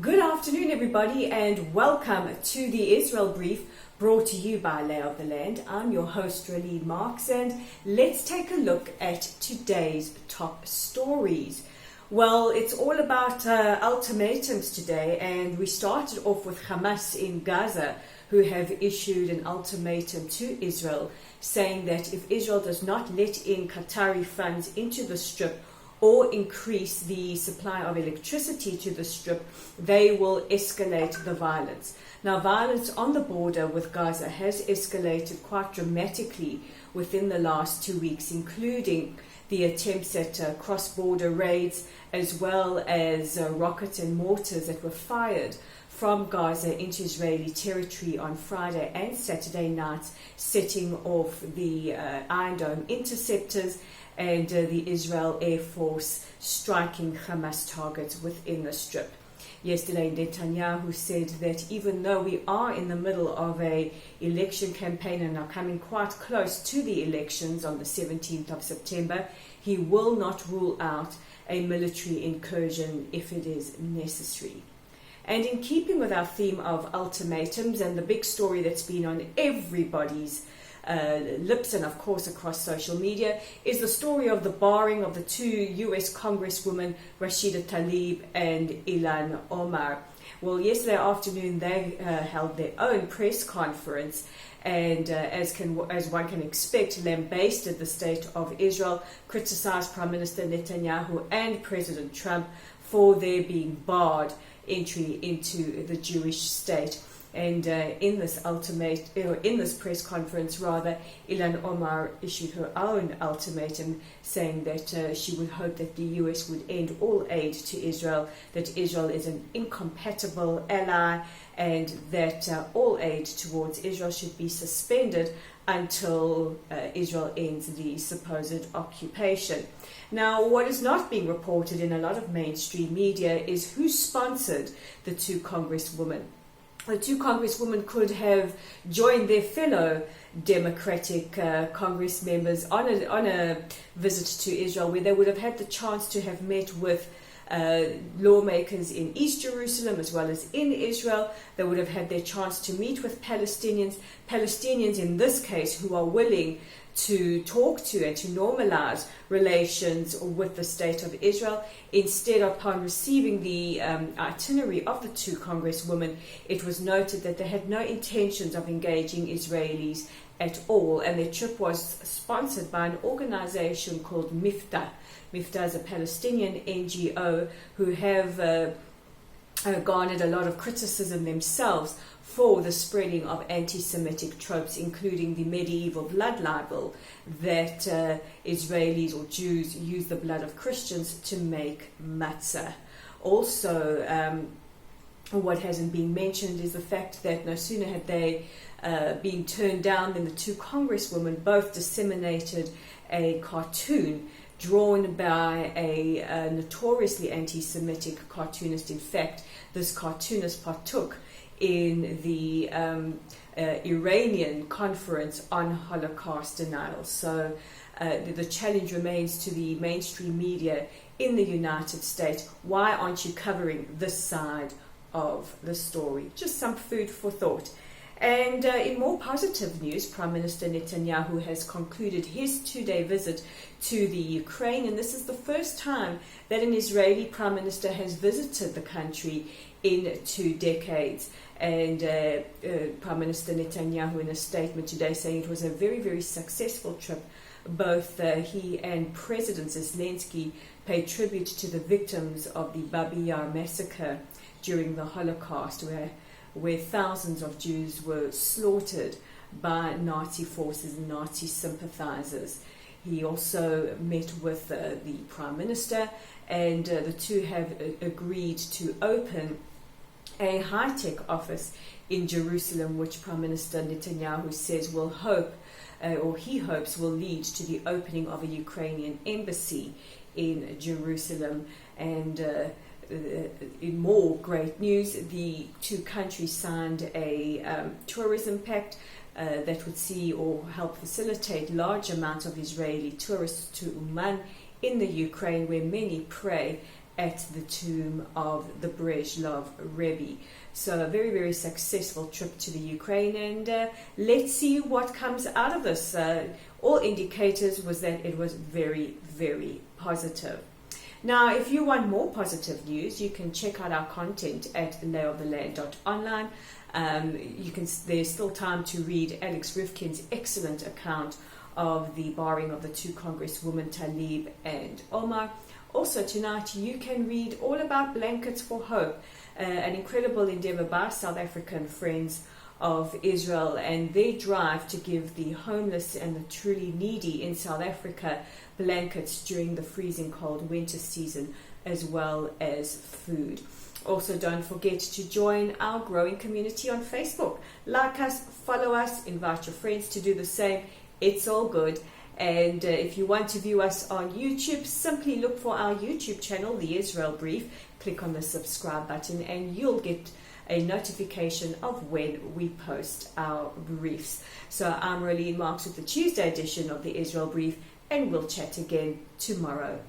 Good afternoon, everybody, and welcome to the Israel Brief, brought to you by Lay of the Land. I'm your host, Raleen Marks, and let's take a look at today's top stories. Well, it's all about ultimatums today, and we started off with Hamas in Gaza, who have issued an ultimatum to Israel, saying that if Israel does not let in Qatari funds into the Strip or increase the supply of electricity to the Strip, they will escalate the violence. Now, violence on the border with Gaza has escalated quite dramatically within the last 2 weeks, including the attempts at cross-border raids, as well as rockets and mortars that were fired from Gaza into Israeli territory on Friday and Saturday nights, setting off the Iron Dome interceptors and the Israel Air Force striking Hamas targets within the Strip. Yesterday, Netanyahu said that even though we are in the middle of an election campaign and are coming quite close to the elections on the 17th of September, he will not rule out a military incursion if it is necessary. And in keeping with our theme of ultimatums and the big story that's been on everybody's lips and of course across social media is the story of the barring of the two US Congresswomen Rashida Tlaib and Tlaib and Omar. Well, yesterday afternoon they held their own press conference and as one can expect, lambasted the state of Israel, criticized Prime Minister Netanyahu and President Trump for their being barred entry into the Jewish state. And in this press conference, Tlaib and Omar issued her own ultimatum, saying that she would hope that the US would end all aid to Israel, that Israel is an incompatible ally, and that all aid towards Israel should be suspended until Israel ends the supposed occupation. Now, what is not being reported in a lot of mainstream media is who sponsored the two congresswomen. The two congresswomen could have joined their fellow Democratic Congress members on a visit to Israel, where they would have had the chance to have met with lawmakers in East Jerusalem as well as in Israel. They would have had their chance to meet with Palestinians in this case, who are willing to talk to and to normalize relations with the state of Israel. Instead, upon receiving the itinerary of the two congresswomen, it was noted that they had no intentions of engaging Israelis at all, and their trip was sponsored by an organization called Miftah. Miftah is a Palestinian NGO who have garnered a lot of criticism themselves for the spreading of anti-Semitic tropes, including the medieval blood libel that Israelis or Jews use the blood of Christians to make matzah. Also, what hasn't been mentioned is the fact that no sooner had they been turned down than the two congresswomen both disseminated a cartoon drawn by a notoriously anti-Semitic cartoonist. In fact, this cartoonist partook in the Iranian conference on Holocaust denial. So the challenge remains to the mainstream media in the United States. Why aren't you covering this side of the story? Just some food for thought. And in more positive news, Prime Minister Netanyahu has concluded his 2-day visit to the Ukraine, and this is the first time that an Israeli Prime Minister has visited the country in 2 decades. And Prime Minister Netanyahu, in a statement today, saying it was a very, very successful trip. Both he and President Zelensky paid tribute to the victims of the Bibi massacre during the Holocaust, where thousands of Jews were slaughtered by Nazi forces and Nazi sympathizers. He also met with the Prime Minister, and the two have agreed to open a high-tech office in Jerusalem, which Prime Minister Netanyahu says he hopes will lead to the opening of a Ukrainian embassy in Jerusalem. And in more great news, the two countries signed a tourism pact that would see or help facilitate large amounts of Israeli tourists to Uman in the Ukraine, where many pray at the tomb of the Brezhlov Rebbe. So a very, very successful trip to the Ukraine, and let's see what comes out of this. All indicators was that it was very, very positive. Now, if you want more positive news, you can check out our content at layoftheland.online. There's still time to read Alex Rifkin's excellent account of the barring of the two congresswomen Tlaib and Omar. Also tonight you can read all about Blankets for Hope, an incredible endeavor by South African Friends of Israel and their drive to give the homeless and the truly needy in South Africa blankets during the freezing cold winter season, as well as food. Also, don't forget to join our growing community on Facebook. Like us, follow us, invite your friends to do the same. It's all good. And if you want to view us on YouTube, simply look for our YouTube channel, The Israel Brief. Click on the subscribe button and you'll get a notification of when we post our briefs. So I'm Rolene Marks with the Tuesday edition of The Israel Brief, and we'll chat again tomorrow.